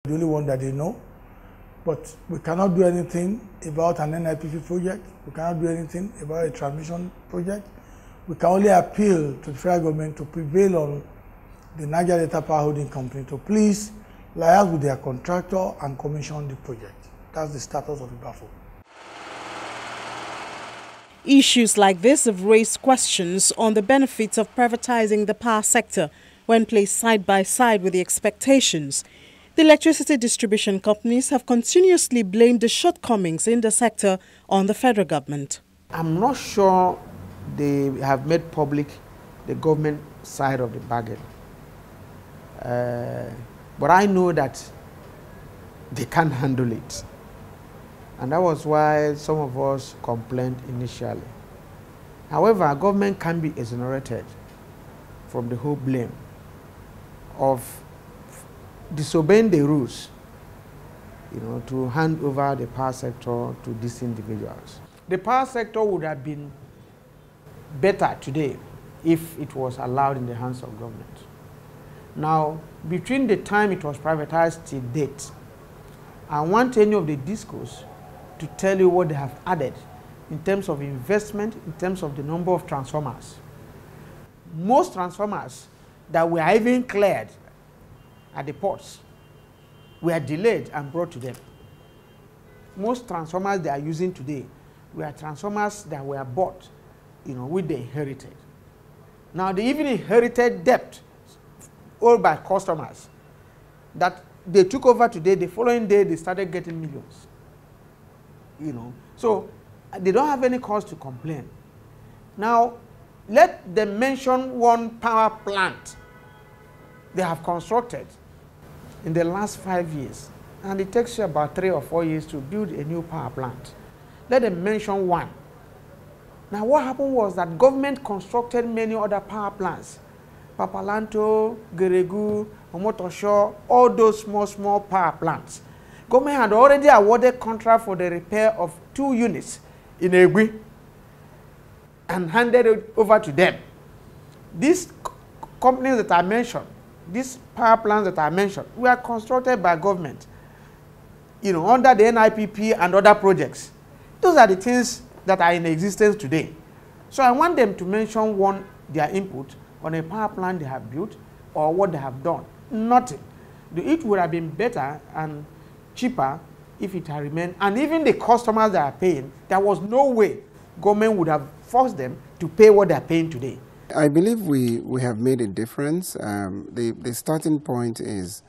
The only one that they know. But we cannot do anything about an NIPP project. We cannot do anything about a transmission project. We can only appeal to the federal government to prevail on the Niger Delta Power Holding Company to please liaise with their contractor and commission the project. That's the status of the baffle. Issues like this have raised questions on the benefits of privatizing the power sector when placed side by side with the expectations. The electricity distribution companies have continuously blamed the shortcomings in the sector on the federal government. I'm not sure they have made public the government side of the bargain. But I know that they can't handle it. And that was why some of us complained initially. However, government can be exonerated from the whole blame of disobeying the rules, to hand over the power sector to these individuals. The power sector would have been better today if it was allowed in the hands of government. Now, between the time it was privatized till date, I want any of the discos to tell you what they have added in terms of investment, in terms of the number of transformers. Most transformers that were even cleared at the ports were delayed and brought to them. Most transformers they are using today were transformers that were bought, which they inherited. Now they even inherited debt owed by customers that they took over today. The following day they started getting millions. So they don't have any cause to complain. Now let them mention one power plant they have constructed in the last 5 years, and it takes you about 3 or 4 years to build a new power plant. Let them mention one. Now what happened was that government constructed many other power plants. Papalanto, Geregu, Omotosho, all those small power plants. Government had already awarded contract for the repair of 2 units in Ogun and handed it over to them. These companies that I mentioned, these power plants that I mentioned, were constructed by government, under the NIPP and other projects. Those are the things that are in existence today. So I want them to mention their input on a power plant they have built or what they have done. Nothing. It would have been better and cheaper if it had remained, and even the customers that are paying, there was no way government would have forced them to pay what they are paying today. I believe we have made a difference. The starting point is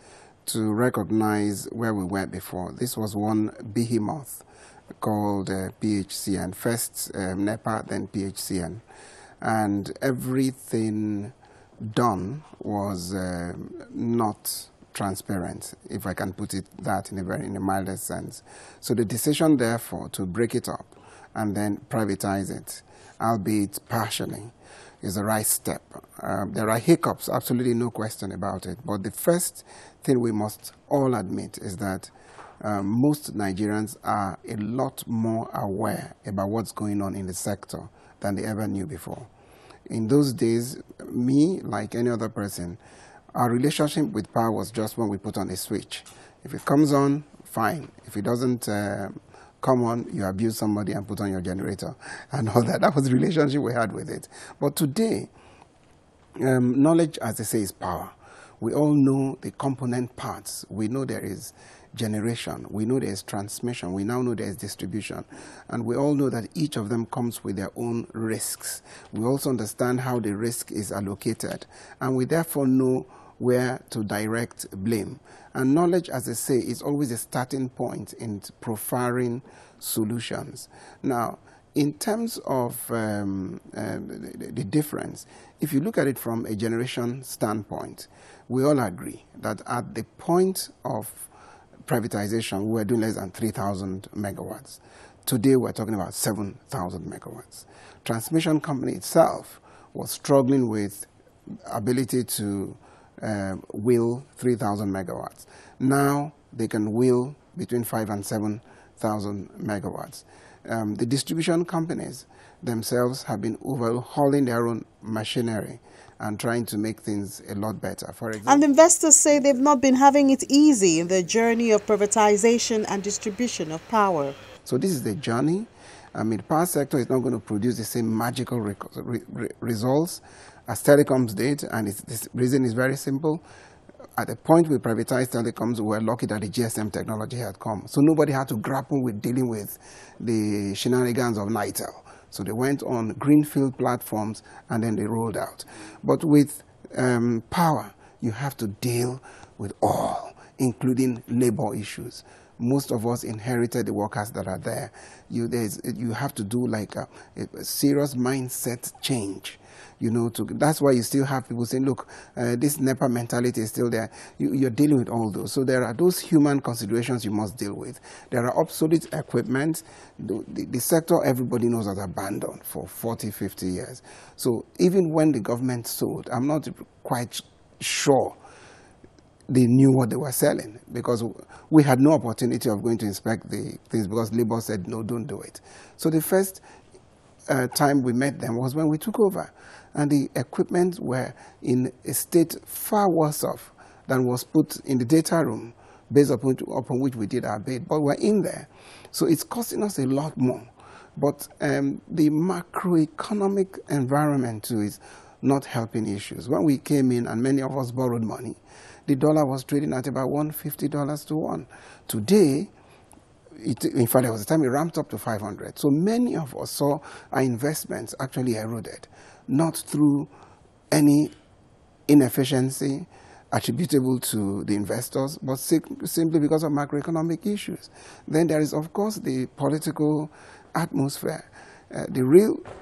to recognize where we were before. This was one behemoth called PHCN, first NEPA, then PHCN. And everything done was not transparent, if I can put it that in a milder sense. So the decision, therefore, to break it up and then privatize it, albeit partially, is the right step. There are hiccups, absolutely no question about it. But the first thing we must all admit is that most Nigerians are a lot more aware about what's going on in the sector than they ever knew before. In those days, me, like any other person, our relationship with power was just when we put on a switch. If it comes on, fine. If it doesn't come on, you abuse somebody and put on your generator and all that. That was the relationship we had with it. But today, knowledge, as they say, is power. We all know the component parts. We know there is generation. We know there is transmission. We now know there is distribution. And we all know that each of them comes with their own risks. We also understand how the risk is allocated. And we therefore know where to direct blame. And knowledge, as I say, is always a starting point in profiling solutions. Now, in terms of the difference, if you look at it from a generation standpoint, we all agree that at the point of privatization, we were doing less than 3,000 megawatts. Today, we're talking about 7,000 megawatts. Transmission company itself was struggling with ability to wheel 3,000 megawatts. Now, they can wheel between 5,000 and 7,000 megawatts. The distribution companies themselves have been overhauling their own machinery and trying to make things a lot better. For example, and investors say they've not been having it easy in their journey of privatization and distribution of power. So this is the journey. I mean, the power sector is not going to produce the same magical results as telecoms did, and the reason is very simple. At the point we privatized telecoms, we were lucky that the GSM technology had come. So nobody had to grapple with dealing with the shenanigans of Nitel. So they went on greenfield platforms and then they rolled out. But with power, you have to deal with all, including labor issues. Most of us inherited the workers that are there. You have to do like a serious mindset change. You know, that's why you still have people saying, look, this NEPA mentality is still there. You're dealing with all those. So there are those human considerations you must deal with. There are obsolete equipment. The sector everybody knows has abandoned for 40, 50 years. So even when the government sold, I'm not quite sure they knew what they were selling, because we had no opportunity of going to inspect the things because Labour said, no, don't do it. So the first time we met them was when we took over, and the equipment were in a state far worse off than was put in the data room based upon which we did our bid, but we're in there. So it's costing us a lot more. But the macroeconomic environment too is not helping issues. When we came in and many of us borrowed money, the dollar was trading at about $150 to 1. Today, in fact, there was a time it ramped up to 500. So many of us saw our investments actually eroded, not through any inefficiency attributable to the investors, but simply because of macroeconomic issues. Then there is, of course, the political atmosphere. The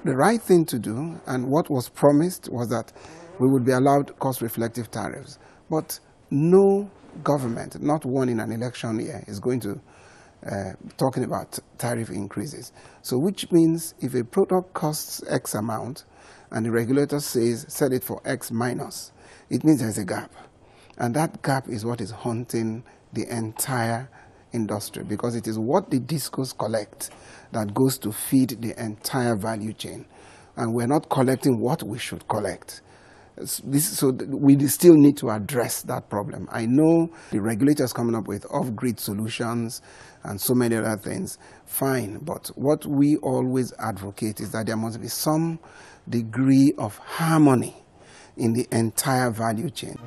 right thing to do, and what was promised, was that we would be allowed cost-reflective tariffs. But no government, not one in an election year, is going to talking about tariff increases. So which means if a product costs X amount and the regulator says sell it for X minus, it means there's a gap. And that gap is what is haunting the entire industry, because it is what the discos collect that goes to feed the entire value chain. And we're not collecting what we should collect. So we still need to address that problem. I know the regulators coming up with off-grid solutions and so many other things, fine, but what we always advocate is that there must be some degree of harmony in the entire value chain.